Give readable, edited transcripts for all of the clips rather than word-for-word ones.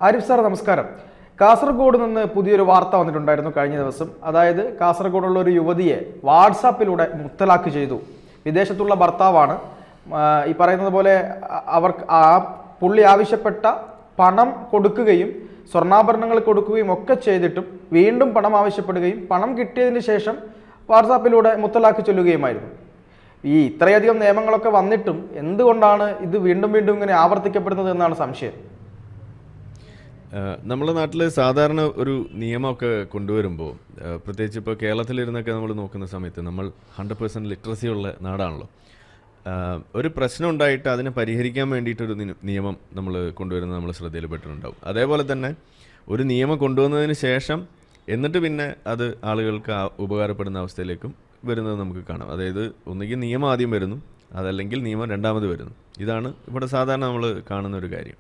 Arif sir നമസ്കാരം. കാസർഗോഡ് നിന്ന് പുതിയൊരു വാർത്ത വന്നിട്ടുണ്ടായിരുന്നു കഴിഞ്ഞ ദിവസം. അതായത് കാസർഗോഡുള്ള ഒരു യുവതിയെ വാട്സാപ്പിലൂടെ മുത്തലാഖ് ചെയ്തു. വിദേശത്തുള്ള ഭർത്താവാണ്. ഈ പറയുന്നത് പോലെ പുള്ളി ആവശ്യപ്പെട്ട പണം കൊടുക്കുകയും സ്വർണ്ണാഭരണങ്ങൾ കൊടുക്കുകയും ഒക്കെ ചെയ്തിട്ടും വീണ്ടും പണം ആവശ്യപ്പെടുകയും പണം കിട്ടിയതിന് ശേഷം വാട്സാപ്പിലൂടെ മുത്തലാഖ് ചൊല്ലുകയുമായിരുന്നു. ഇത്രയധികം നിയമങ്ങളൊക്കെ വന്നിട്ടും എന്തുകൊണ്ടാണ് ഇത് വീണ്ടും വീണ്ടും ഇങ്ങനെ ആവർത്തിക്കപ്പെടുന്നത് എന്നാണ് സംശയം. നമ്മുടെ നാട്ടിൽ സാധാരണ ഒരു നിയമമൊക്കെ കൊണ്ടുവരുമ്പോൾ, പ്രത്യേകിച്ച് ഇപ്പോൾ കേരളത്തിലിരുന്നൊക്കെ നമ്മൾ നോക്കുന്ന സമയത്ത് നമ്മൾ 100% ലിറ്ററസി ഉള്ള നാടാണല്ലോ. ഒരു പ്രശ്നം ഉണ്ടായിട്ട് അതിനെ പരിഹരിക്കാൻ വേണ്ടിയിട്ടൊരു നിയമം നമ്മൾ കൊണ്ടുവരുന്നത് നമ്മൾ ശ്രദ്ധയിൽപ്പെട്ടിട്ടുണ്ടാവും. അതേപോലെ തന്നെ ഒരു നിയമം കൊണ്ടുവന്നതിന് ശേഷം എന്നിട്ട് പിന്നെ അത് ആളുകൾക്ക് ഉപകാരപ്പെടുന്ന അവസ്ഥയിലേക്കും വരുന്നത് നമുക്ക് കാണാം. അതായത് ഒന്നുകിൽ നിയമം ആദ്യം വരുന്നു, അതല്ലെങ്കിൽ നിയമം രണ്ടാമത് വരുന്നു. ഇതാണ് ഇവിടെ സാധാരണ നമ്മൾ കാണുന്ന ഒരു കാര്യം.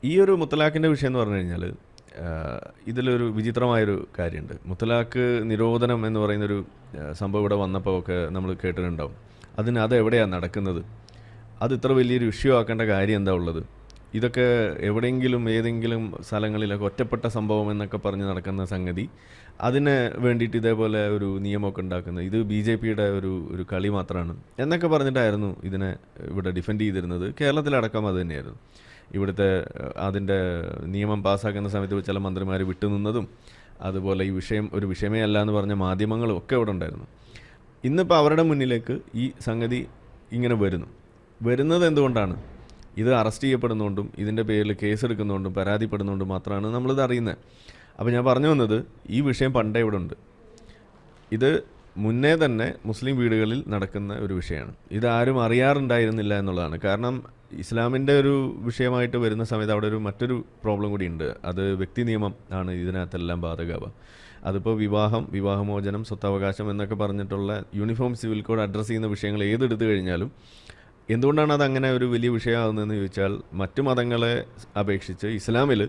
ഈ ഒരു മുത്തലാഖിൻ്റെ വിഷയം എന്ന് പറഞ്ഞു കഴിഞ്ഞാൽ ഇതിലൊരു വിചിത്രമായൊരു കാര്യമുണ്ട്. മുത്തലാഖ് നിരോധനം എന്ന് പറയുന്നൊരു സംഭവം ഇവിടെ വന്നപ്പോൾ ഒക്കെ നമ്മൾ കേട്ടിട്ടുണ്ടാവും. അതെവിടെയാണ് നടക്കുന്നത്, അത് ഇത്ര വലിയൊരു ഇഷ്യൂ ആക്കേണ്ട കാര്യം എന്താ ഉള്ളത്, ഇതൊക്കെ എവിടെയെങ്കിലും ഏതെങ്കിലും സ്ഥലങ്ങളിലൊക്കെ ഒറ്റപ്പെട്ട സംഭവം എന്നൊക്കെ പറഞ്ഞ് നടക്കുന്ന സംഗതി, അതിന് വേണ്ടിയിട്ട് ഇതേപോലെ ഒരു നിയമമൊക്കെ ഉണ്ടാക്കുന്നത് ഇത് BJPയുടെ ഒരു കളി മാത്രമാണ് എന്നൊക്കെ പറഞ്ഞിട്ടായിരുന്നു ഇതിനെ ഇവിടെ ഡിഫെൻഡ് ചെയ്തിരുന്നത്. കേരളത്തിലടക്കം അത് തന്നെയായിരുന്നു. ഇവിടുത്തെ അതിൻ്റെ നിയമം പാസ്സാക്കുന്ന സമയത്ത് ചില മന്ത്രിമാർ വിട്ടുനിന്നതും അതുപോലെ ഈ വിഷയം ഒരു വിഷയമേ അല്ല എന്ന് പറഞ്ഞ മാധ്യമങ്ങളും ഒക്കെ ഇവിടെ ഉണ്ടായിരുന്നു. ഇന്നിപ്പോൾ അവരുടെ മുന്നിലേക്ക് ഈ സംഗതി ഇങ്ങനെ വരുന്നത് എന്തുകൊണ്ടാണ്? ഇത് അറസ്റ്റ് ചെയ്യപ്പെടുന്നതുകൊണ്ടും ഇതിൻ്റെ പേരിൽ കേസെടുക്കുന്നതുകൊണ്ടും പരാതിപ്പെടുന്നതുകൊണ്ടും മാത്രമാണ് നമ്മളിത് അറിയുന്നത്. അപ്പോൾ ഞാൻ പറഞ്ഞു വന്നത്, ഈ വിഷയം പണ്ടേ ഇവിടെ ഉണ്ട്. ഇത് മുന്നേ തന്നെ മുസ്ലിം വീടുകളിൽ നടക്കുന്ന ഒരു വിഷയമാണ്. ഇതാരും അറിയാറുണ്ടായിരുന്നില്ല എന്നുള്ളതാണ്. കാരണം ഇസ്ലാമിൻ്റെ ഒരു വിഷയമായിട്ട് വരുന്ന സമയത്ത് അവിടെ മറ്റൊരു പ്രോബ്ലം കൂടി ഉണ്ട്. അത് വ്യക്തി നിയമം ആണ് ഇതിനകത്തെല്ലാം ബാധകമാവുക. അതിപ്പോൾ വിവാഹമോചനം, സ്വത്തവകാശം എന്നൊക്കെ പറഞ്ഞിട്ടുള്ള യൂണിഫോം സിവിൽ കോഡ് അഡ്രസ്സ് ചെയ്യുന്ന വിഷയങ്ങൾ ഏതെടുത്തു കഴിഞ്ഞാലും എന്തുകൊണ്ടാണ് അതങ്ങനെ ഒരു വലിയ വിഷയമാകുന്നതെന്ന് ചോദിച്ചാൽ, മറ്റു മതങ്ങളെ അപേക്ഷിച്ച് ഇസ്ലാമിൽ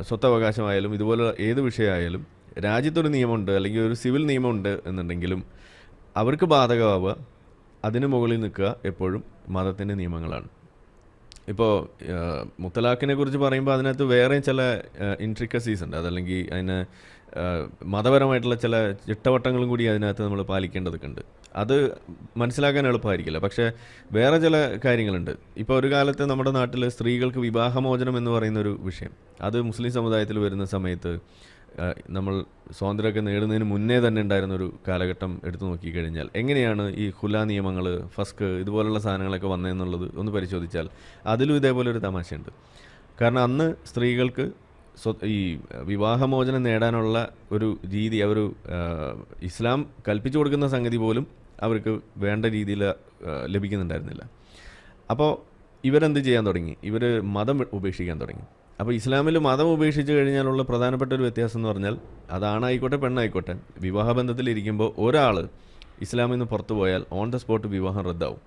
സ്വത്തവകാശമായാലും ഇതുപോലെ ഏത് വിഷയമായാലും രാജ്യത്തൊരു നിയമമുണ്ട്, അല്ലെങ്കിൽ ഒരു സിവിൽ നിയമമുണ്ട് എന്നുണ്ടെങ്കിലും അവർക്ക് ബാധകമാവുക അതിന് മുകളിൽ നിൽക്കുക എപ്പോഴും മതത്തിൻ്റെ നിയമങ്ങളാണ്. ഇപ്പോൾ മുത്തലാഖിനെ കുറിച്ച് പറയുമ്പോൾ അതിനകത്ത് വേറെ ചില ഇൻട്രിക്കസീസ് ഉണ്ട്. അതല്ലെങ്കിൽ അതിന് മതപരമായിട്ടുള്ള ചില ചിട്ടവട്ടങ്ങളും കൂടി അതിനകത്ത് നമ്മൾ പാലിക്കേണ്ടതൊക്കെ ഉണ്ട്. അത് മനസ്സിലാക്കാൻ എളുപ്പമായിരിക്കില്ല. പക്ഷേ വേറെ ചില കാര്യങ്ങളുണ്ട്. ഇപ്പോൾ ഒരു കാലത്ത് നമ്മുടെ നാട്ടിൽ സ്ത്രീകൾക്ക് വിവാഹമോചനം എന്ന് പറയുന്നൊരു വിഷയം, അത് മുസ്ലിം സമുദായത്തിൽ വരുന്ന സമയത്ത് നമ്മൾ സ്വാതന്ത്ര്യമൊക്കെ നേടുന്നതിന് മുന്നേ തന്നെ ഉണ്ടായിരുന്നൊരു കാലഘട്ടം എടുത്തു നോക്കിക്കഴിഞ്ഞാൽ എങ്ങനെയാണ് ഈ ഖുല നിയമങ്ങൾ, ഫസ്ക് ഇതുപോലുള്ള സാധനങ്ങളൊക്കെ വന്നതെന്നുള്ളത് ഒന്ന് പരിശോധിച്ചാൽ അതിലും ഇതേപോലെ ഒരു തമാശയുണ്ട്. കാരണം അന്ന് സ്ത്രീകൾക്ക് ഈ വിവാഹമോചനം നേടാനുള്ള ഒരു രീതി ഇസ്ലാം കൽപ്പിച്ചു കൊടുക്കുന്ന സംഗതി പോലും അവർക്ക് വേണ്ട രീതിയിൽ ലഭിക്കുന്നുണ്ടായിരുന്നില്ല. അപ്പോൾ ഇവരെന്ത് ചെയ്യാൻ തുടങ്ങി? ഇവർ മതം ഉപേക്ഷിക്കാൻ തുടങ്ങി. അപ്പോൾ ഇസ്ലാമിൽ മതം ഉപേക്ഷിച്ച് കഴിഞ്ഞാലുള്ള പ്രധാനപ്പെട്ട ഒരു വ്യത്യാസം എന്ന് പറഞ്ഞാൽ, അതാണായിക്കോട്ടെ പെണ്ണായിക്കോട്ടെ, വിവാഹബന്ധത്തിലിരിക്കുമ്പോൾ ഒരാൾ ഇസ്ലാമിൽ നിന്ന് പുറത്തു പോയാൽ ഓൺ ദ സ്പോട്ട് വിവാഹം റദ്ദാവും.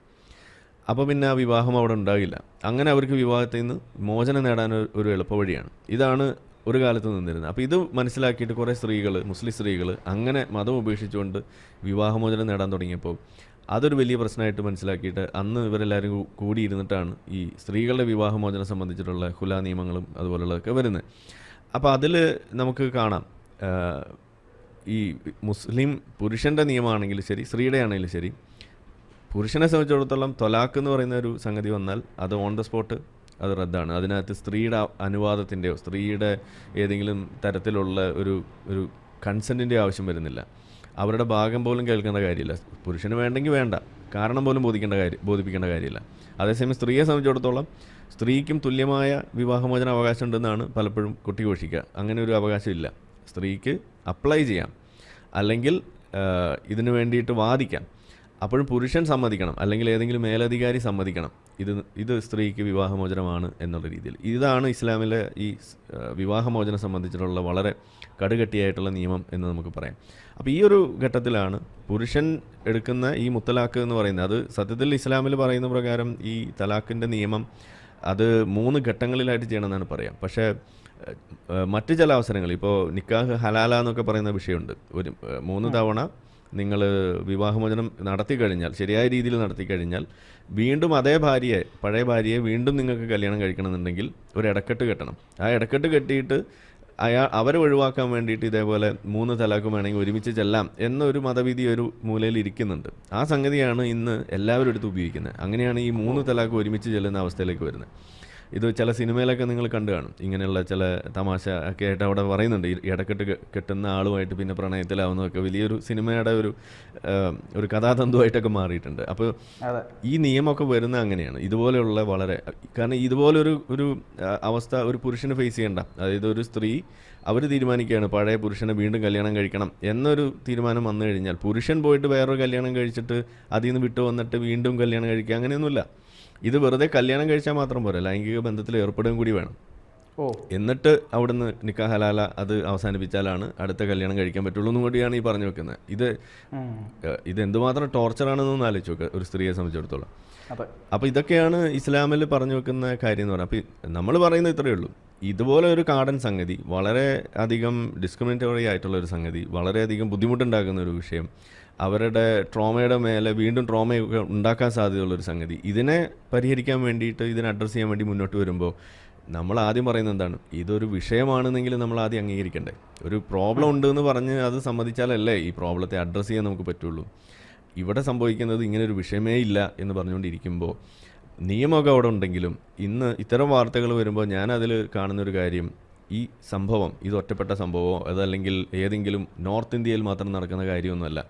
അപ്പോൾ പിന്നെ ആ വിവാഹം അവിടെ ഉണ്ടാകില്ല. അങ്ങനെ അവർക്ക് വിവാഹത്തിൽ നിന്ന് മോചനം നേടാൻ ഒരു എളുപ്പവഴിയാണ്. ഇതാണ് ഒരു കാലത്ത് നിന്നിരുന്നത്. അപ്പോൾ ഇത് മനസ്സിലാക്കിയിട്ട് കുറേ മുസ്ലിം സ്ത്രീകൾ അങ്ങനെ മതം ഉപേക്ഷിച്ചുകൊണ്ട് വിവാഹമോചനം നേടാൻ തുടങ്ങിയപ്പോൾ അതൊരു വലിയ പ്രശ്നമായിട്ട് മനസ്സിലാക്കിയിട്ട് അന്ന് ഇവരെല്ലാവരും കൂടിയിരുന്നിട്ടാണ് ഈ സ്ത്രീകളുടെ വിവാഹമോചനം സംബന്ധിച്ചിട്ടുള്ള ഖുല നിയമങ്ങളും അതുപോലുള്ളതൊക്കെ വരുന്നത്. അപ്പോൾ അതിൽ നമുക്ക് കാണാം, ഈ മുസ്ലിം പുരുഷൻ്റെ നിയമമാണെങ്കിലും ശരി, സ്ത്രീയുടെ ആണെങ്കിലും ശരി, പുരുഷനെ സംബന്ധിച്ചിടത്തോളം തൊലാഖ് എന്ന് പറയുന്ന ഒരു സംഗതി വന്നാൽ അത് ഓൺ ദ സ്പോട്ട് അത് റദ്ദാണ്. അതിനകത്ത് സ്ത്രീയുടെ അനുവാദത്തിൻ്റെയോ സ്ത്രീയുടെ ഏതെങ്കിലും തരത്തിലുള്ള ഒരു കൺസെൻറ്റിൻ്റെയോ ആവശ്യം വരുന്നില്ല. അവരുടെ ഭാഗം പോലും കേൾക്കേണ്ട കാര്യമില്ല. പുരുഷന് വേണ്ടെങ്കിൽ വേണ്ട, കാരണം പോലും ബോധിപ്പിക്കേണ്ട കാര്യമില്ല. അതേസമയം സ്ത്രീയെ സംബന്ധിച്ചിടത്തോളം സ്ത്രീക്കും തുല്യമായ വിവാഹമോചന അവകാശം ഉണ്ടെന്നാണ് പലപ്പോഴും കൊട്ടിഘോഷിക്കുക. അങ്ങനെ ഒരു അവകാശമില്ല. സ്ത്രീക്ക് അപ്ലൈ ചെയ്യാം, അല്ലെങ്കിൽ ഇതിനു വേണ്ടിയിട്ട് വാദിക്കാം. അപ്പോഴും പുരുഷൻ സമ്മതിക്കണം, അല്ലെങ്കിൽ ഏതെങ്കിലും മേലധികാരി സമ്മതിക്കണം ഇത് സ്ത്രീക്ക് വിവാഹമോചനമാണ് എന്നുള്ള രീതിയിൽ. ഇതാണ് ഇസ്ലാമിലെ ഈ വിവാഹമോചനം സംബന്ധിച്ചിട്ടുള്ള വളരെ കടുകട്ടിയായിട്ടുള്ള നിയമം എന്ന് നമുക്ക് പറയാം. അപ്പോൾ ഈ ഒരു ഘട്ടത്തിലാണ് പുരുഷൻ എടുക്കുന്ന ഈ മുത്തലാഖ് എന്ന് പറയുന്നത്. അത് സത്യത്തിൽ ഇസ്ലാമിൽ പറയുന്ന പ്രകാരം ഈ തലാഖിൻ്റെ നിയമം അത് 3 ഘട്ടങ്ങളിലായിട്ട് ചെയ്യണമെന്നാണ് പറയാം. പക്ഷേ മറ്റ് ചില അവസരങ്ങൾ, ഇപ്പോൾ നിക്കാഹ് ഹലാല എന്നൊക്കെ പറയുന്ന വിഷയമുണ്ട്. 3 തവണ നിങ്ങൾ വിവാഹമോചനം നടത്തി കഴിഞ്ഞാൽ, ശരിയായ രീതിയിൽ നടത്തി കഴിഞ്ഞാൽ, വീണ്ടും അതേ ഭാര്യയെ, പഴയ ഭാര്യയെ വീണ്ടും നിങ്ങൾക്ക് കല്യാണം കഴിക്കണമെന്നുണ്ടെങ്കിൽ ഒരു ഇടക്കെട്ട് കെട്ടണം. ആ ഇടക്കെട്ട് കെട്ടിയിട്ട് അവരെ ഒഴിവാക്കാൻ വേണ്ടിയിട്ട് ഇതേപോലെ 3 തലാഖും വേണമെങ്കിൽ ഒരുമിച്ച് ചെല്ലാം എന്നൊരു മതവിധി ഒരു മൂലയിൽ ഇരിക്കുന്നുണ്ട്. ആ സംഗതിയാണ് ഇന്ന് എല്ലാവരും എടുത്ത് ഉപയോഗിക്കുന്നത്. അങ്ങനെയാണ് ഈ 3 തലാഖ് ഒരുമിച്ച് ചെല്ലുന്ന അവസ്ഥയിലേക്ക് വരുന്നത്. ഇത് ചില സിനിമയിലൊക്കെ നിങ്ങൾ കണ്ടു കാണും. ഇങ്ങനെയുള്ള ചില തമാശ ഒക്കെ ആയിട്ട് അവിടെ പറയുന്നുണ്ട്. ഈ ഇടക്കെട്ട് കെട്ടുന്ന ആളുമായിട്ട് പിന്നെ പ്രണയത്തിലാവുന്നതൊക്കെ വലിയൊരു സിനിമയുടെ ഒരു കഥാതന്തുവായിട്ടൊക്കെ മാറിയിട്ടുണ്ട്. അപ്പോൾ ഈ നിയമമൊക്കെ വരുന്നത് അങ്ങനെയാണ്. ഇതുപോലെയുള്ള കാരണം ഇതുപോലൊരു അവസ്ഥ ഒരു പുരുഷന് ഫേസ് ചെയ്യണ്ട. അതായത് ഒരു സ്ത്രീ അവർ തീരുമാനിക്കുകയാണ് പഴയ പുരുഷനെ വീണ്ടും കല്യാണം കഴിക്കണം എന്നൊരു തീരുമാനം വന്നു കഴിഞ്ഞാൽ, പുരുഷൻ പോയിട്ട് വേറൊരു കല്യാണം കഴിച്ചിട്ട് അതിൽ നിന്ന് വിട്ടു വന്നിട്ട് വീണ്ടും കല്യാണം കഴിക്കുക അങ്ങനെയൊന്നുമില്ല. ഇത് വെറുതെ കല്യാണം കഴിച്ചാൽ മാത്രം പോരാ, ലൈംഗിക ബന്ധത്തിൽ ഏർപ്പെടുകയും കൂടി വേണം. എന്നിട്ട് അവിടുന്ന് നിക്കാഹ് ഹലാല അത് അവസാനിപ്പിച്ചാലാണ് അടുത്ത കല്യാണം കഴിക്കാൻ പറ്റുള്ളൂ എന്നും കൂടിയാണ് ഈ പറഞ്ഞു വെക്കുന്നത്. ഇത് എന്തുമാത്രം ടോർച്ചറാണെന്നൊന്ന് ആലോചിച്ച് നോക്കുക ഒരു സ്ത്രീയെ സംബന്ധിച്ചിടത്തോളം. അപ്പോൾ ഇതൊക്കെയാണ് ഇസ്ലാമിൽ പറഞ്ഞു വെക്കുന്ന കാര്യം എന്ന് പറഞ്ഞാൽ. അപ്പോൾ നമ്മൾ പറയുന്നത് ഇത്രയേ ഉള്ളൂ. ഇതുപോലെ ഒരു കാടൻ സംഗതി, വളരെ അധികം ഡിസ്ക്രിമിനേറ്ററി ആയിട്ടുള്ള ഒരു സംഗതി, വളരെയധികം ബുദ്ധിമുട്ടുണ്ടാക്കുന്ന ഒരു വിഷയം, അവരുടെ ട്രോമയുടെ മേലെ വീണ്ടും ട്രോമയൊക്കെ ഉണ്ടാക്കാൻ സാധ്യതയുള്ളൊരു സംഗതി, ഇതിനെ പരിഹരിക്കാൻ വേണ്ടിയിട്ട്, ഇതിനെ അഡ്രസ്സ് ചെയ്യാൻ വേണ്ടി മുന്നോട്ട് വരുമ്പോൾ നമ്മൾ ആദ്യം പറയുന്നത് എന്താണ്? ഇതൊരു വിഷയമാണെന്നെങ്കിൽ നമ്മൾ ആദ്യം അംഗീകരിക്കണ്ടേ? ഒരു പ്രോബ്ലം ഉണ്ടെന്ന് പറഞ്ഞ് അത് സമ്മതിച്ചാലല്ലേ ഈ പ്രോബ്ലത്തെ അഡ്രസ്സ് ചെയ്യാൻ നമുക്ക് പറ്റുള്ളൂ. ഇവിടെ സംഭവിക്കുന്നത് ഇങ്ങനൊരു വിഷയമേ ഇല്ല എന്ന് പറഞ്ഞുകൊണ്ടിരിക്കുമ്പോൾ നിയമമൊക്കെ അവിടെ ഉണ്ടെങ്കിലും ഇന്ന് ഇത്തരം വാർത്തകൾ വരുമ്പോൾ ഞാൻ അതിൽ കാണുന്നൊരു കാര്യം, ഈ സംഭവം ഇത് ഒറ്റപ്പെട്ട സംഭവമോ അതല്ലെങ്കിൽ ഏതെങ്കിലും നോർത്ത് ഇന്ത്യയിൽ മാത്രം നടക്കുന്ന കാര്യമൊന്നുമല്ല.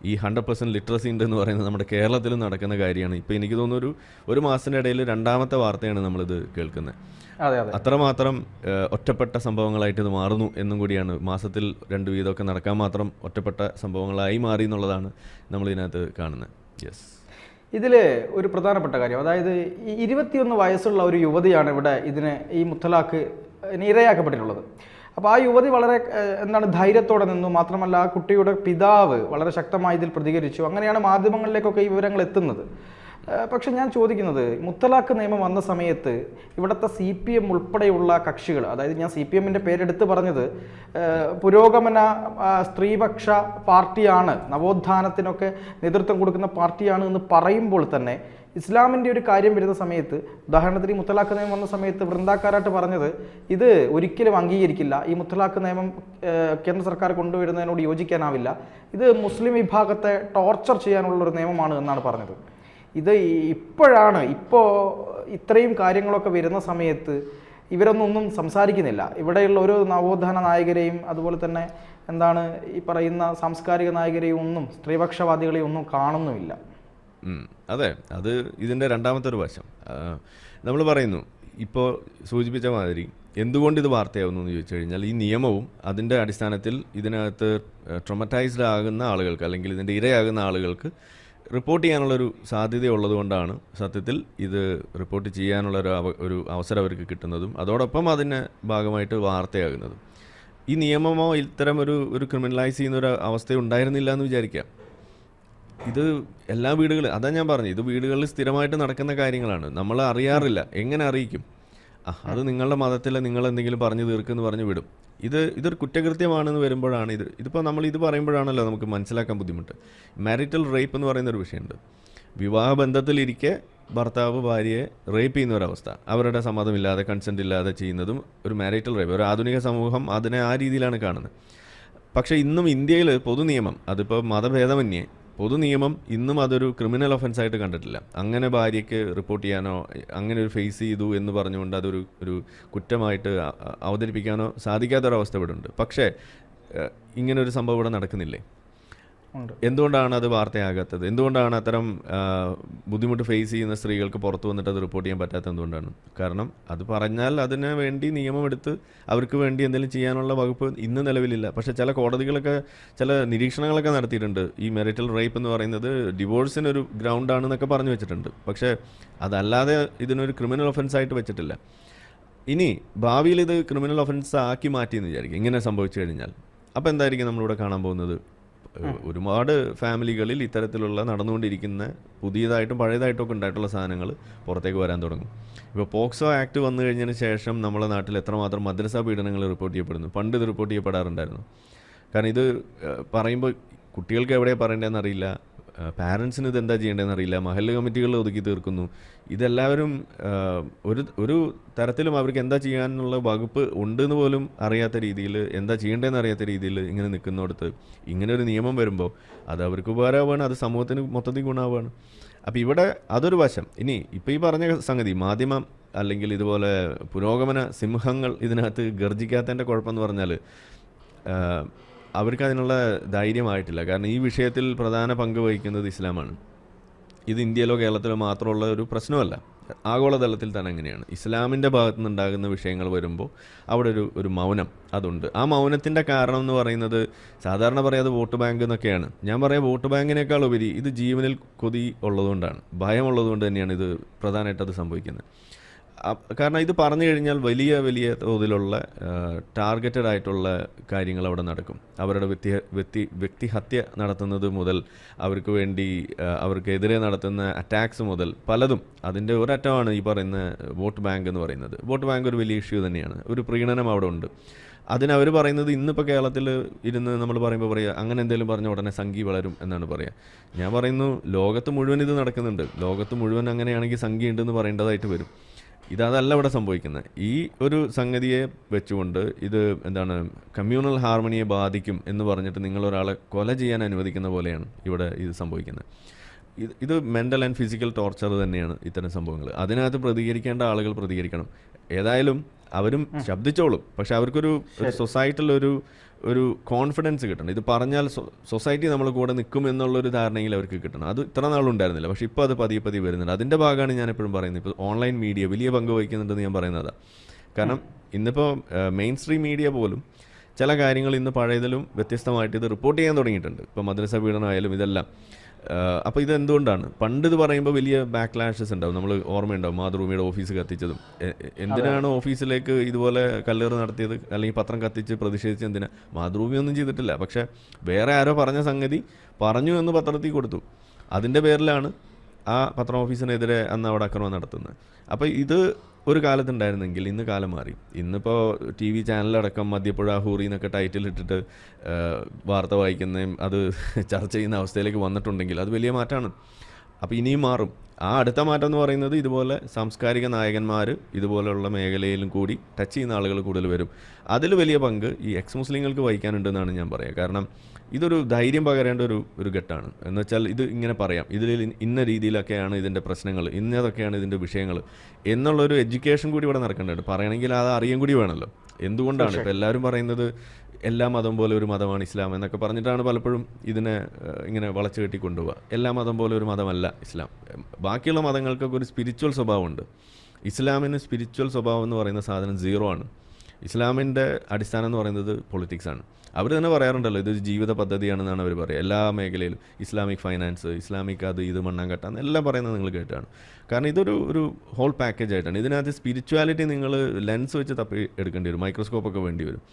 ഈ 100% ലിറ്ററസി ഉണ്ടെന്ന് പറയുന്നത് നമ്മുടെ കേരളത്തിലും നടക്കുന്ന കാര്യമാണ്. ഇപ്പോൾ എനിക്ക് തോന്നുന്നു ഒരു മാസത്തിൻ്റെ ഇടയിൽ 2ാമത്തെ വാർത്തയാണ് നമ്മളിത് കേൾക്കുന്നത്. അത്രമാത്രം ഒറ്റപ്പെട്ട സംഭവങ്ങളായിട്ട് ഇത് മാറുന്നു എന്നും കൂടിയാണ്. മാസത്തിൽ 2 വീതമൊക്കെ നടക്കാൻ മാത്രം ഒറ്റപ്പെട്ട സംഭവങ്ങളായി മാറി എന്നുള്ളതാണ് നമ്മളിതിനകത്ത് കാണുന്നത്. യെസ്, ഇതിൽ ഒരു പ്രധാനപ്പെട്ട കാര്യം, അതായത് ഈ 21 വയസ്സുള്ള ഒരു യുവതിയാണ് ഇവിടെ ഈ മുത്തലാഖ് ഇരയാക്കപ്പെട്ടിട്ടുള്ളത്. അപ്പോൾ ആ യുവതി വളരെ ധൈര്യത്തോടെ നിന്നു. മാത്രമല്ല ആ കുട്ടിയുടെ പിതാവ് വളരെ ശക്തമായി ഇതിൽ പ്രതികരിച്ചു. അങ്ങനെയാണ് മാധ്യമങ്ങളിലേക്കൊക്കെ ഈ വിവരങ്ങൾ എത്തുന്നത്. പക്ഷെ ഞാൻ ചോദിക്കുന്നത്, മുത്തലാഖ് നിയമം വന്ന സമയത്ത് ഇവിടുത്തെ CPM ഉൾപ്പെടെയുള്ള കക്ഷികൾ, അതായത് ഞാൻ CPMൻ്റെ പേരെടുത്ത് പറഞ്ഞത് പുരോഗമന സ്ത്രീപക്ഷ പാർട്ടിയാണ്, നവോത്ഥാനത്തിനൊക്കെ നേതൃത്വം കൊടുക്കുന്ന പാർട്ടിയാണ് എന്ന് പറയുമ്പോൾ തന്നെ ഇസ്ലാമിൻ്റെ ഒരു കാര്യം വരുന്ന സമയത്ത്, ഉദാഹരണത്തിന് ഈ മുത്തലാഖ് നിയമം വന്ന സമയത്ത് വൃന്ദാക്കാരായിട്ട് പറഞ്ഞത് ഇത് ഒരിക്കലും അംഗീകരിക്കില്ല, ഈ മുത്തലാഖ് നിയമം കേന്ദ്ര സർക്കാർ കൊണ്ടുവരുന്നതിനോട് യോജിക്കാനാവില്ല, ഇത് മുസ്ലിം വിഭാഗത്തെ ടോർച്ചർ ചെയ്യാനുള്ളൊരു നിയമമാണ് എന്നാണ് പറഞ്ഞത്. ഇത് ഇപ്പോൾ ഇത്രയും കാര്യങ്ങളൊക്കെ വരുന്ന സമയത്ത് ഇവരൊന്നും സംസാരിക്കുന്നില്ല. ഇവിടെയുള്ള ഒരു നവോത്ഥാന നായകരെയും അതുപോലെ തന്നെ ഈ പറയുന്ന സാംസ്കാരിക നായകരെയും ഒന്നും, സ്ത്രീപക്ഷവാദികളെയും ഒന്നും കാണുന്നുമില്ല. അതെ, അത് ഇതിൻ്റെ 2ാമത്തെ ഒരു വശം. നമ്മൾ പറയുന്നു, ഇപ്പോൾ സൂചിപ്പിച്ച മാതിരി എന്തുകൊണ്ട് ഇത് വാർത്തയാവുന്നു എന്ന് ചോദിച്ചു കഴിഞ്ഞാൽ, ഈ നിയമവും അതിൻ്റെ അടിസ്ഥാനത്തിൽ ഇതിനകത്ത് ട്രോമറ്റൈസ്ഡ് ആകുന്ന ആളുകൾക്ക് അല്ലെങ്കിൽ ഇതിൻ്റെ ഇരയാകുന്ന ആളുകൾക്ക് റിപ്പോർട്ട് ചെയ്യാനുള്ളൊരു സാധ്യത ഉള്ളതുകൊണ്ടാണ് സത്യത്തിൽ ഇത് റിപ്പോർട്ട് ചെയ്യാനുള്ള ഒരു അവസരം അവർക്ക് കിട്ടുന്നതും അതോടൊപ്പം അതിൻ്റെ ഭാഗമായിട്ട് വാർത്തയാകുന്നതും. ഈ നിയമമോ ഇത്തരം ഒരു ക്രിമിനലൈസ് ചെയ്യുന്നൊരു അവസ്ഥ ഉണ്ടായിരുന്നില്ല എന്ന് വിചാരിക്കാം. ഇത് എല്ലാ വീടുകളിലും, അതാ ഞാൻ പറഞ്ഞു, ഇത് വീടുകളിൽ സ്ഥിരമായിട്ട് നടക്കുന്ന കാര്യങ്ങളാണ്. നമ്മൾ അറിയാറില്ല. എങ്ങനെ അറിയിക്കും? അത് നിങ്ങളുടെ മതത്തിൽ നിങ്ങൾ എന്തെങ്കിലും പറഞ്ഞു തീർക്കുമെന്ന് പറഞ്ഞു വിടും. ഇതൊരു കുറ്റകൃത്യമാണെന്ന് വരുമ്പോഴാണ് ഇതിപ്പോൾ നമ്മൾ ഇത് പറയുമ്പോഴാണല്ലോ നമുക്ക് മനസ്സിലാക്കാൻ ബുദ്ധിമുട്ട്. മാരിറ്റൽ റേപ്പ് എന്ന് പറയുന്നൊരു വിഷയമുണ്ട്. വിവാഹബന്ധത്തിലിരിക്കെ ഭർത്താവ് ഭാര്യയെ റേപ്പ് ചെയ്യുന്ന ഒരവസ്ഥ, അവരുടെ സമ്മതമില്ലാതെ കൺസെൻ്റ് ഇല്ലാതെ ചെയ്യുന്നതും ഒരു മാരിറ്റൽ റേപ്പ്. ഒരു ആധുനിക സമൂഹം അതിനെ ആ രീതിയിലാണ് കാണുന്നത്. പക്ഷേ ഇന്നും ഇന്ത്യയിൽ പൊതുനിയമം, അതിപ്പോൾ മതഭേദമന്യേ പൊതുനിയമം ഇന്നും അതൊരു ക്രിമിനൽ ഒഫൻസായിട്ട് കണ്ടിട്ടില്ല. അങ്ങനെ ഭാര്യയ്ക്ക് റിപ്പോർട്ട് ചെയ്യാനോ അങ്ങനെ ഒരു ഫേസ് ചെയ്തു എന്ന് പറഞ്ഞുകൊണ്ട് അതൊരു കുറ്റമായിട്ട് അവതരിപ്പിക്കാനോ സാധിക്കാത്തൊരവസ്ഥ ഇവിടെ ഉണ്ട്. പക്ഷേ ഇങ്ങനൊരു സംഭവം ഇവിടെ നടക്കുന്നില്ലേ? എന്തുകൊണ്ടാണ് അത് വാർത്തയാകാത്തത്? എന്തുകൊണ്ടാണ് അത്തരം ബുദ്ധിമുട്ട് ഫേസ് ചെയ്യുന്ന സ്ത്രീകൾക്ക് പുറത്തു വന്നിട്ട് അത് റിപ്പോർട്ട് ചെയ്യാൻ പറ്റാത്തത്? എന്തുകൊണ്ടാണ്? കാരണം അത് പറഞ്ഞാൽ അതിന് വേണ്ടി നിയമമെടുത്ത് അവർക്ക് വേണ്ടി എന്തെങ്കിലും ചെയ്യാനുള്ള വകുപ്പ് ഇന്ന് നിലവിലില്ല. പക്ഷേ ചില കോടതികളൊക്കെ ചില നിരീക്ഷണങ്ങളൊക്കെ നടത്തിയിട്ടുണ്ട്. ഈ മാരിറ്റൽ റേപ്പ് എന്ന് പറയുന്നത് ഡിവോഴ്സിനൊരു ഗ്രൗണ്ടാണെന്നൊക്കെ പറഞ്ഞു വെച്ചിട്ടുണ്ട്. പക്ഷേ അതല്ലാതെ ഇതിനൊരു ക്രിമിനൽ ഒഫൻസായിട്ട് വെച്ചിട്ടില്ല. ഇനി ഭാവിയിൽ ഇത് ക്രിമിനൽ ഒഫൻസ് ആക്കി മാറ്റിയെന്ന് വിചാരിക്കും ഇങ്ങനെ സംഭവിച്ചു കഴിഞ്ഞാൽ. അപ്പോൾ എന്തായിരിക്കും നമ്മളിവിടെ കാണാൻ പോകുന്നത്? ഒരുപാട് ഫാമിലികളിൽ ഇത്തരത്തിലുള്ള നടന്നുകൊണ്ടിരിക്കുന്ന പുതിയതായിട്ടും പഴയതായിട്ടും ഒക്കെ ഉണ്ടായിട്ടുള്ള സാധനങ്ങൾ പുറത്തേക്ക് വരാൻ തുടങ്ങും. ഇപ്പോൾ പോക്സോ ആക്ട് വന്നു കഴിഞ്ഞതിന് ശേഷം നമ്മുടെ നാട്ടിൽ എത്രമാത്രം മദ്രസ പീഡനങ്ങൾ റിപ്പോർട്ട് ചെയ്യപ്പെടുന്നു. പണ്ട് ഇത് റിപ്പോർട്ട് ചെയ്യപ്പെടാറുണ്ടായിരുന്നു. കാരണം ഇത് പറയുമ്പോൾ കുട്ടികൾക്ക് എവിടെയാണ് പറയേണ്ടതെന്ന് അറിയില്ല, പാരൻസിന് ഇത് എന്താ ചെയ്യേണ്ടതെന്ന് അറിയില്ല, മഹല്ല് കമ്മിറ്റികളിൽ ഒതുക്കി തീർക്കുന്നു. ഇതെല്ലാവരും ഒരു തരത്തിലും അവർക്ക് എന്താ ചെയ്യാനുള്ള വകുപ്പ് ഉണ്ടെന്ന് പോലും അറിയാത്ത രീതിയിൽ, എന്താ ചെയ്യേണ്ടതെന്ന് അറിയാത്ത രീതിയിൽ ഇങ്ങനെ നിൽക്കുന്നിടത്ത് ഇങ്ങനെ ഒരു നിയമം വരുമ്പോൾ അത് അവർക്ക് ഉപകാരമാവുകയാണ്, അത് സമൂഹത്തിന് മൊത്തത്തിൽ ഗുണമാവുകയാണ്. അപ്പോൾ ഇവിടെ അതൊരു വശം. ഇനി ഇപ്പോൾ ഈ പറഞ്ഞ സംഗതി മാധ്യമം അല്ലെങ്കിൽ ഇതുപോലെ പുരോഗമന സിംഹങ്ങൾ ഇതിനകത്ത് ഗർജിക്കാത്തതിൻ്റെ കുഴപ്പമെന്ന് പറഞ്ഞാൽ അവർക്ക് അതിനുള്ള ധൈര്യമായിട്ടില്ല. കാരണം ഈ വിഷയത്തിൽ പ്രധാന പങ്ക് വഹിക്കുന്നത് ഇസ്ലാമാണ്. ഇത് ഇന്ത്യയിലോ കേരളത്തിലോ മാത്രമുള്ള ഒരു പ്രശ്നമല്ല, ആഗോളതലത്തിൽ തന്നെ അങ്ങനെയാണ്. ഇസ്ലാമിൻ്റെ ഭാഗത്തു നിന്നുണ്ടാകുന്ന വിഷയങ്ങൾ വരുമ്പോൾ അവിടെ ഒരു മൗനം അതുണ്ട്. ആ മൗനത്തിൻ്റെ കാരണം എന്ന് പറയുന്നത് സാധാരണ പറയാതെ വോട്ട് ബാങ്ക് എന്നൊക്കെയാണ്. ഞാൻ പറയാം വോട്ട് ബാങ്കിനേക്കാൾ ഉപരി ഇത് ജീവനിൽ കൊതി ഉള്ളതുകൊണ്ടാണ്, ഭയമുള്ളതുകൊണ്ട് തന്നെയാണ് ഇത് പ്രധാനമായിട്ട് അത് സംഭവിക്കുന്നത്. കാരണം ഇത് പറഞ്ഞു കഴിഞ്ഞാൽ വലിയ വലിയ തോതിലുള്ള ടാർഗറ്റഡ് ആയിട്ടുള്ള കാര്യങ്ങൾ അവിടെ നടക്കും. അവരുടെ വ്യക്തിഹത്യ നടത്തുന്നത് മുതൽ അവർക്ക് വേണ്ടി അവർക്കെതിരെ നടത്തുന്ന അറ്റാക്സ് മുതൽ പലതും അതിൻ്റെ ഒരറ്റമാണ് ഈ പറയുന്ന വോട്ട് ബാങ്ക് എന്ന് പറയുന്നത്. വോട്ട് ബാങ്ക് ഒരു വലിയ ഇഷ്യൂ തന്നെയാണ്, ഒരു പ്രീണനം അവിടെ ഉണ്ട്. അതിനവർ പറയുന്നത് ഇന്നിപ്പോൾ കേരളത്തിൽ ഇരുന്ന് നമ്മൾ പറയുമ്പോൾ പറയുക അങ്ങനെ എന്തെങ്കിലും പറഞ്ഞ ഉടനെ സംഘി വളരും എന്നാണ് പറയുക. ഞാൻ പറയുന്നു ലോകത്ത് മുഴുവൻ ഇത് നടക്കുന്നുണ്ട്, ലോകത്ത് മുഴുവൻ അങ്ങനെയാണെങ്കിൽ സംഘി ഉണ്ടെന്ന് പറയേണ്ടതായിട്ട് വരും. ഇതല്ല ഇവിടെ സംഭവിക്കുന്നത്. ഈ ഒരു സംഗതിയെ വെച്ചുകൊണ്ട് ഇത് എന്താണ് കമ്മ്യൂണൽ ഹാർമണിയെ ബാധിക്കും എന്ന് പറഞ്ഞിട്ട് നിങ്ങളൊരാളെ കൊല ചെയ്യാൻ അനുവദിക്കുന്ന പോലെയാണ് ഇവിടെ ഇത് സംഭവിക്കുന്നത്. ഇത് മെൻ്റൽ ആൻഡ് ഫിസിക്കൽ ടോർച്ചർ തന്നെയാണ് ഇത്തരം സംഭവങ്ങൾ. അതിനകത്ത് പ്രതികരിക്കേണ്ട ആളുകൾ പ്രതികരിക്കണം. ഏതായാലും അവരും ശബ്ദിച്ചോളും, പക്ഷെ അവർക്കൊരു സൊസൈറ്റിയിൽ ഒരു കോൺഫിഡൻസ് കിട്ടണം. ഇത് പറഞ്ഞാൽ സൊസൈറ്റി നമ്മൾ കൂടെ നിൽക്കും എന്നുള്ളൊരു ധാരണയിൽ അവർക്ക് കിട്ടണം. അത് ഇത്ര നാളുണ്ടായിരുന്നില്ല, പക്ഷേ ഇപ്പോൾ അത് പതിയെ പതിയെ വരുന്നുണ്ട്. അതിൻ്റെ ഭാഗമാണ് ഞാൻ എപ്പോഴും പറയുന്നത്. ഇപ്പോൾ ഓൺലൈൻ മീഡിയ വലിയ പങ്ക് വഹിക്കുന്നുണ്ടെന്ന് ഞാൻ പറയുന്നത്. കാരണം ഇന്നിപ്പോൾ മെയിൻ സ്ട്രീം മീഡിയ പോലും ചില കാര്യങ്ങൾ ഇന്ന് പഴയതിലും വ്യത്യസ്തമായിട്ട് ഇത് റിപ്പോർട്ട് ചെയ്യാൻ തുടങ്ങിയിട്ടുണ്ട്. ഇപ്പോൾ മദ്രസ പീഡനമായാലും ഇതെല്ലാം. അപ്പോൾ ഇതെന്തുകൊണ്ടാണ്? പണ്ട് ഇത് പറയുമ്പോൾ വലിയ ബാക്ക്ലാഷസ് ഉണ്ടാവും. നമ്മൾ ഓർമ്മയുണ്ടാവും മാതൃഭൂമിയുടെ ഓഫീസ് കത്തിച്ചതും. എന്തിനാണ് ഓഫീസിലേക്ക് ഇതുപോലെ കല്ലേറ് നടത്തിയത് അല്ലെങ്കിൽ പത്രം കത്തിച്ച് പ്രതിഷേധിച്ച്? എന്തിനാ? മാതൃഭൂമി ഒന്നും ചെയ്തിട്ടില്ല, പക്ഷേ വേറെ ആരോ പറഞ്ഞ സംഗതി പറഞ്ഞു എന്ന് പത്രത്തിൽ കൊടുത്തു. അതിൻ്റെ പേരിലാണ് ആ പത്രം ഓഫീസിനെതിരെ അന്ന് അവിടെ ആക്രമണം നടത്തുന്നത്. അപ്പോൾ ഇത് ഒരു കാലത്തുണ്ടായിരുന്നെങ്കിൽ ഇന്ന് കാലം മാറി. ഇന്നിപ്പോൾ ടി വി ചാനലടക്കം മധ്യപ്പുഴ ഹൂറി എന്നൊക്കെ ടൈറ്റിൽ ഇട്ടിട്ട് വാർത്ത വായിക്കുന്നതും അത് ചർച്ച ചെയ്യുന്ന അവസ്ഥയിലേക്ക് വന്നിട്ടുണ്ടെങ്കിൽ അത് വലിയ മാറ്റമാണ്. അപ്പോൾ ഇനിയും മാറും. ആ അടുത്ത മാറ്റം എന്ന് പറയുന്നത് ഇതുപോലെ സാംസ്കാരിക നായകന്മാർ ഇതുപോലെയുള്ള മേഖലയിലും കൂടി ടച്ച് ചെയ്യുന്ന ആളുകൾ കൂടുതൽ വരും. അതിൽ വലിയ പങ്ക് ഈ എക്സ് മുസ്ലിങ്ങൾക്ക് വഹിക്കാനുണ്ടെന്നാണ് ഞാൻ പറയുക. കാരണം ഇതൊരു ധൈര്യം പകരേണ്ട ഒരു ഘട്ടമാണ്. എന്ന് വെച്ചാൽ ഇത് ഇങ്ങനെ പറയാം, ഇതിൽ ഇന്ന രീതിയിലൊക്കെയാണ് ഇതിൻ്റെ പ്രശ്നങ്ങൾ, ഇന്നതൊക്കെയാണ് ഇതിൻ്റെ വിഷയങ്ങൾ എന്നുള്ളൊരു എഡ്യൂക്കേഷൻ കൂടി ഇവിടെ നടക്കേണ്ടതുണ്ട്. പറയണമെങ്കിൽ അത് അറിയാൻ കൂടി വേണമല്ലോ. എന്തുകൊണ്ടാണ് ഇപ്പോൾ എല്ലാവരും പറയുന്നത് എല്ലാ മതം പോലെ ഒരു മതമാണ് ഇസ്ലാം എന്നൊക്കെ പറഞ്ഞിട്ടാണ് പലപ്പോഴും ഇതിനെ ഇങ്ങനെ വളച്ചു കെട്ടി കൊണ്ടുപോവുക. എല്ലാ മതം പോലെ ഒരു മതമല്ല ഇസ്ലാം. ബാക്കിയുള്ള മതങ്ങൾക്കൊക്കെ ഒരു സ്പിരിച്വൽ സ്വഭാവമുണ്ട്. ഇസ്ലാമിന് സ്പിരിച്വൽ സ്വഭാവം എന്ന് പറയുന്ന സാധനം സീറോ ആണ്. ഇസ്ലാമിൻ്റെ അടിസ്ഥാനം എന്ന് പറയുന്നത് പൊളിറ്റിക്സാണ്. അവർ തന്നെ പറയാറുണ്ടല്ലോ ഇതൊരു ജീവിത പദ്ധതിയാണെന്നാണ് അവർ പറയുക. എല്ലാ മേഖലയിലും ഇസ്ലാമിക് ഫൈനാൻസ്, ഇസ്ലാമിക് അത് ഇത് മണ്ണാങ്കട്ട എന്നെല്ലാം പറയുന്നത് നിങ്ങൾ കേട്ടാണ്. കാരണം ഇതൊരു ഹോൾ പാക്കേജ് ആയിട്ടാണ്. ഇതിനകത്ത് സ്പിരിച്വാലിറ്റി നിങ്ങൾ ലെൻസ് വെച്ച് തപ്പി എടുക്കേണ്ടി വരും, മൈക്രോസ്കോപ്പൊക്കെ വേണ്ടി വരും.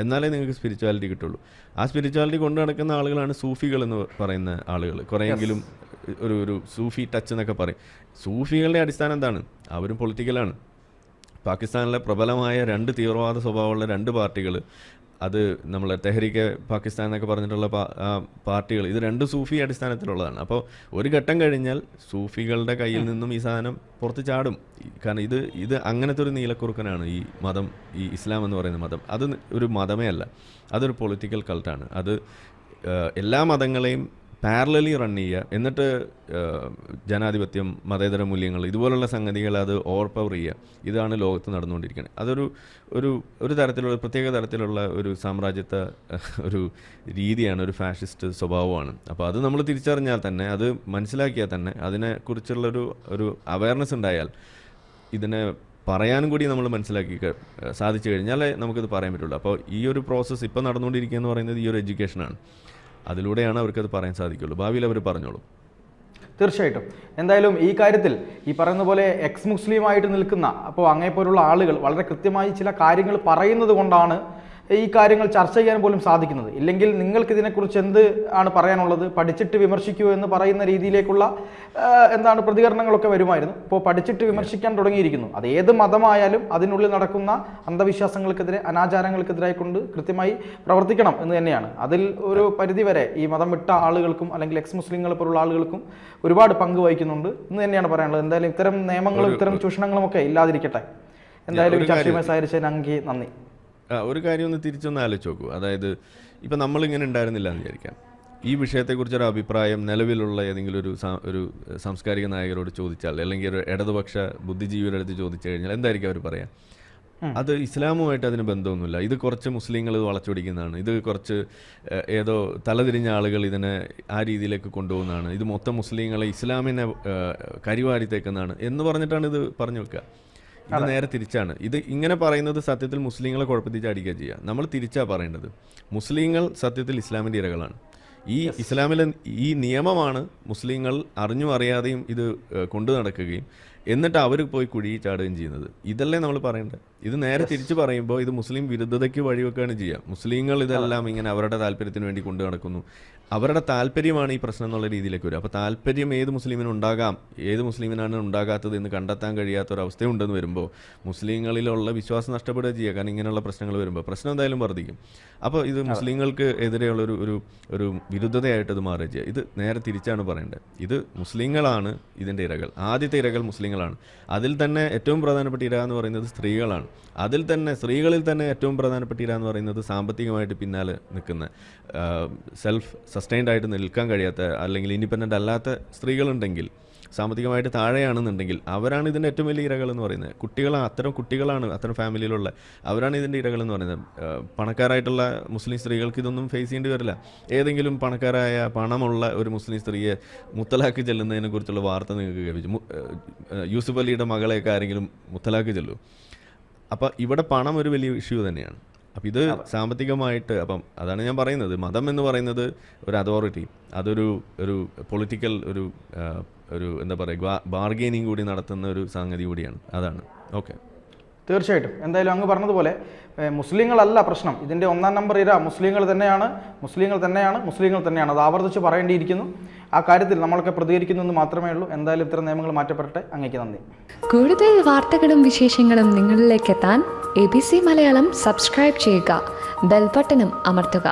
എന്നാലേ നിങ്ങൾക്ക് സ്പിരിച്വാലിറ്റി കിട്ടുള്ളൂ. ആ സ്പിരിച്വാലിറ്റി കൊണ്ടു നടക്കുന്ന ആളുകളാണ് സൂഫികൾ എന്ന് പറയുന്ന ആളുകൾ. കുറേയെങ്കിലും ഒരു സൂഫി ടച്ച് എന്നൊക്കെ പറയും. സൂഫികളുടെ അടിസ്ഥാനം എന്താണ്? അവരും പൊളിറ്റിക്കലാണ്. പാകിസ്ഥാനിലെ പ്രബലമായ 2 തീവ്രവാദ സ്വഭാവമുള്ള 2 പാർട്ടികൾ, അത് നമ്മളെ തെഹ്രീക്കെ പാകിസ്ഥാൻ എന്നൊക്കെ പറഞ്ഞിട്ടുള്ള പാർട്ടികൾ, ഇത് 2 സൂഫി അടിസ്ഥാനത്തിലുള്ളതാണ്. അപ്പോൾ ഒരു ഘട്ടം കഴിഞ്ഞാൽ സൂഫികളുടെ കയ്യിൽ നിന്നും ഈ സാധനം പുറത്ത് ചാടും. കാരണം ഇത് അങ്ങനത്തെ ഒരു നീലക്കുറുക്കനാണ് ഈ മതം, ഈ ഇസ്ലാം എന്ന് പറയുന്ന മതം. അത് ഒരു മതമേ അല്ല, അതൊരു പൊളിറ്റിക്കൽ കൾട്ടാണ്. അത് എല്ലാ മതങ്ങളെയും പാരലലി റൺ ചെയ്യുക, എന്നിട്ട് ജനാധിപത്യം, മതേതര മൂല്യങ്ങൾ, ഇതുപോലുള്ള സംഗതികൾ അത് ഓവർ പവർ ചെയ്യുക. ഇതാണ് ലോകത്ത് നടന്നുകൊണ്ടിരിക്കുന്നത്. അതൊരു ഒരു തരത്തിലുള്ള പ്രത്യേക തരത്തിലുള്ള ഒരു സാമ്രാജ്യത്വ ഒരു രീതിയാണ്, ഒരു ഫാഷിസ്റ്റ് സ്വഭാവമാണ്. അപ്പോൾ അത് നമ്മൾ തിരിച്ചറിഞ്ഞാൽ തന്നെ, അത് മനസ്സിലാക്കിയാൽ തന്നെ, അതിനെക്കുറിച്ചുള്ളൊരു അവയർനെസ് ഉണ്ടായാൽ, ഇതിനെ പറയാനും കൂടി നമ്മൾ മനസ്സിലാക്കി സാധിച്ചു കഴിഞ്ഞാലേ നമുക്കിത് പറയാൻ പറ്റുള്ളൂ. അപ്പോൾ ഈ ഒരു പ്രോസസ്സ് ഇപ്പോൾ നടന്നുകൊണ്ടിരിക്കുക എന്ന് പറയുന്നത് ഈ ഒരു എഡ്യൂക്കേഷനാണ്. അതിലൂടെയാണ് അവർക്കത് പറയാൻ സാധിക്കുള്ളൂ. ഭാവിയിൽ അവർ പറഞ്ഞോളൂ. തീർച്ചയായിട്ടും. എന്തായാലും ഈ കാര്യത്തിൽ ഈ പറയുന്ന പോലെ എക്സ് മുസ്ലിമായിട്ട് നിൽക്കുന്ന, അപ്പോൾ അങ്ങേപ്പോലുള്ള ആളുകൾ വളരെ കൃത്യമായി ചില കാര്യങ്ങൾ പറയുന്നത് കൊണ്ടാണ് ഈ കാര്യങ്ങൾ ചർച്ച ചെയ്യാൻ പോലും സാധിക്കുന്നത്. ഇല്ലെങ്കിൽ നിങ്ങൾക്ക് ഇതിനെക്കുറിച്ച് എന്ത് ആണ് പറയാനുള്ളത്, പഠിച്ചിട്ട് വിമർശിക്കൂ എന്ന് പറയുന്ന രീതിയിലേക്കുള്ള എന്താണ് പ്രതികരണങ്ങളൊക്കെ വരുമായിരുന്നു. ഇപ്പോൾ പഠിച്ചിട്ട് വിമർശിക്കാൻ തുടങ്ങിയിരിക്കുന്നു. അത് ഏത് മതമായാലും അതിനുള്ളിൽ നടക്കുന്ന അന്ധവിശ്വാസങ്ങൾക്കെതിരെ, അനാചാരങ്ങൾക്കെതിരായി കൊണ്ട് കൃത്യമായി പ്രവർത്തിക്കണം എന്ന് തന്നെയാണ്. അതിൽ ഒരു പരിധിവരെ ഈ മതം വിട്ട ആളുകൾക്കും അല്ലെങ്കിൽ എക്സ് മുസ്ലിങ്ങളെ പോലുള്ള ആളുകൾക്കും ഒരുപാട് പങ്ക് വഹിക്കുന്നുണ്ട് എന്ന് തന്നെയാണ് പറയാനുള്ളത്. എന്തായാലും ഇത്തരം നിയമങ്ങളും ഇത്തരം ചൂഷണങ്ങളും ഒക്കെ ഇല്ലാതിരിക്കട്ടെ. എന്തായാലും ചർച്ചയുമായി സഹകരിച്ചതിന് അങ്ങേക്ക് നന്ദി. ഒരു കാര്യം ഒന്ന് തിരിച്ചൊന്ന് ആലോചിച്ച് നോക്കൂ. അതായത് ഇപ്പം നമ്മളിങ്ങനെ ഉണ്ടായിരുന്നില്ല എന്ന് വിചാരിക്കാം. ഈ വിഷയത്തെക്കുറിച്ചൊരു അഭിപ്രായം നിലവിലുള്ള ഏതെങ്കിലും ഒരു സാംസ്കാരിക നായകരോട് ചോദിച്ചാൽ, അല്ലെങ്കിൽ ഒരു ഇടതുപക്ഷ ബുദ്ധിജീവിയുടെ അടുത്ത് ചോദിച്ചു കഴിഞ്ഞാൽ എന്തായിരിക്കും അവർ പറയാം? അത് ഇസ്ലാമുമായിട്ട് അതിന് ബന്ധമൊന്നുമില്ല, ഇത് കുറച്ച് മുസ്ലിങ്ങൾ വളച്ചൊടിക്കുന്നതാണ്, ഇത് കുറച്ച് ഏതോ തലതിരിഞ്ഞ ആളുകൾ ഇതിനെ ആ രീതിയിലേക്ക് കൊണ്ടുപോകുന്നതാണ്, ഇത് മൊത്തം മുസ്ലിങ്ങളെ ഇസ്ലാമിനെ കരിവാരിത്തേക്കുന്നതാണ് എന്ന് പറഞ്ഞിട്ടാണ് ഇത് പറഞ്ഞു വെക്കുക. ഇത് നേരെ തിരിച്ചാണ്. ഇത് ഇങ്ങനെ പറയുന്നത് സത്യത്തിൽ മുസ്ലിങ്ങളെ കുഴപ്പത്തിച്ച് അടിക്കുക ചെയ്യുക. നമ്മൾ തിരിച്ചാണ് പറയേണ്ടത്. മുസ്ലിങ്ങൾ സത്യത്തിൽ ഇസ്ലാമിൻ്റെ ഇരകളാണ്. ഈ ഇസ്ലാമിലെ ഈ നിയമമാണ് മുസ്ലിങ്ങൾ അറിഞ്ഞും അറിയാതെയും ഇത് കൊണ്ടു നടക്കുകയും എന്നിട്ട് അവർ പോയി കുഴി ചാടുകയും ചെയ്യുന്നത്. ഇതല്ലേ നമ്മൾ പറയേണ്ടത്. ഇത് നേരെ തിരിച്ച് പറയുമ്പോൾ ഇത് മുസ്ലിം വിരുദ്ധതയ്ക്ക് വഴിവെക്കുകയാണ് ചെയ്യുക. മുസ്ലിങ്ങൾ ഇതെല്ലാം ഇങ്ങനെ അവരുടെ താല്പര്യത്തിന് വേണ്ടി കൊണ്ടു നടക്കുന്നു, അവരുടെ താല്പര്യമാണ് ഈ പ്രശ്നം എന്നുള്ള രീതിയിലേക്ക് വരും. അപ്പോൾ താല്പര്യം ഏത് മുസ്ലിമിനും ഉണ്ടാകാം, ഏത് മുസ്ലിമിനാണ് ഉണ്ടാകാത്തത് എന്ന് കണ്ടെത്താൻ കഴിയാത്തൊരവസ്ഥയുണ്ടെന്ന് വരുമ്പോൾ മുസ്ലിങ്ങളിലുള്ള വിശ്വാസം നഷ്ടപ്പെടുക ചെയ്യുക. കാരണം ഇങ്ങനെയുള്ള പ്രശ്നങ്ങൾ വരുമ്പോൾ പ്രശ്നം എന്തായാലും വർദ്ധിക്കും. അപ്പോൾ ഇത് മുസ്ലിങ്ങൾക്ക് എതിരെയുള്ള ഒരു വിരുദ്ധതയായിട്ട് ഇത് മാറുക ചെയ്യുക. ഇത് നേരെ തിരിച്ചാണ് പറയേണ്ടത്. ഇത് മുസ്ലിങ്ങളാണ് ഇതിൻ്റെ ഇരകൾ. ആദ്യത്തെ ഇരകൾ മുസ്ലിങ്ങളാണ്. അതിൽ തന്നെ ഏറ്റവും പ്രധാനപ്പെട്ട ഇര എന്ന് പറയുന്നത് സ്ത്രീകളാണ്. അതിൽ തന്നെ സ്ത്രീകളിൽ തന്നെ ഏറ്റവും പ്രധാനപ്പെട്ട ഇര എന്ന് പറയുന്നത് സാമ്പത്തികമായിട്ട് പിന്നാലെ നിൽക്കുന്ന, സെൽഫ് സസ്റ്റൈൻഡ് ആയിട്ട് നിൽക്കാൻ കഴിയാത്ത അല്ലെങ്കിൽ ഇൻഡിപെൻഡൻ്റ് അല്ലാത്ത സ്ത്രീകളുണ്ടെങ്കിൽ, സാമ്പത്തികമായിട്ട് താഴെയാണെന്നുണ്ടെങ്കിൽ അവരാണ് ഇതിൻ്റെ ഏറ്റവും വലിയ ഇരകൾ എന്ന് പറയുന്നത്. അത്തരം കുട്ടികളാണ്, അത്തരം ഫാമിലിയിലുള്ള അവരാണ് ഇതിൻ്റെ ഇരകൾ എന്ന് പറയുന്നത്. പണക്കാരായിട്ടുള്ള മുസ്ലിം സ്ത്രീകൾക്ക് ഇതൊന്നും ഫേസ് ചെയ്യേണ്ടി വരില്ല. ഏതെങ്കിലും പണക്കാരായ പണമുള്ള ഒരു മുസ്ലിം സ്ത്രീയെ മുത്തലാഖ് ചെല്ലുന്നതിനെ കുറിച്ചുള്ള വാർത്ത നിങ്ങൾക്ക് കേൾപ്പിച്ചു. യൂസുഫ് അലിയുടെ മകളെയൊക്കെ ആരെങ്കിലും മുത്തലാഖ് ചെല്ലൂ? അപ്പം ഇവിടെ പണം ഒരു വലിയ ഇഷ്യൂ തന്നെയാണ്. അപ്പം ഇത് സാമ്പത്തികമായിട്ട്, അപ്പം അതാണ് ഞാൻ പറയുന്നത്, മതം എന്ന് പറയുന്നത് ഒരു അതോറിറ്റി, അതൊരു പൊളിറ്റിക്കൽ ഒരു എന്താ പറയുക ബാർഗെയിനിങ് കൂടി നടത്തുന്ന ഒരു സംഗതി കൂടിയാണ്. അതാണ്. ഓക്കെ, തീർച്ചയായിട്ടും. എന്തായാലും അങ്ങ് പറഞ്ഞതുപോലെ മുസ്ലിങ്ങളല്ല പ്രശ്നം, ഇതിൻ്റെ ഒന്നാം നമ്പർ ഇര മുസ്ലിങ്ങൾ തന്നെയാണ്. അത് ആവർത്തിച്ച് പറയേണ്ടിയിരിക്കുന്നു. ആ കാര്യത്തിൽ നമ്മളൊക്കെ പ്രതികരിക്കുന്നു എന്ന് മാത്രമേ ഉള്ളൂ. എന്തായാലും ഇത്തരം നിയമങ്ങൾ മാറ്റപ്പെടട്ടെ. അങ്ങേക്ക് നന്ദി. കൂടുതൽ വാർത്തകളും വിശേഷങ്ങളും നിങ്ങളിലേക്ക് എത്താൻ ABC മലയാളം സബ്സ്ക്രൈബ് ചെയ്യുക, ബെൽ ബട്ടണും അമർത്തുക.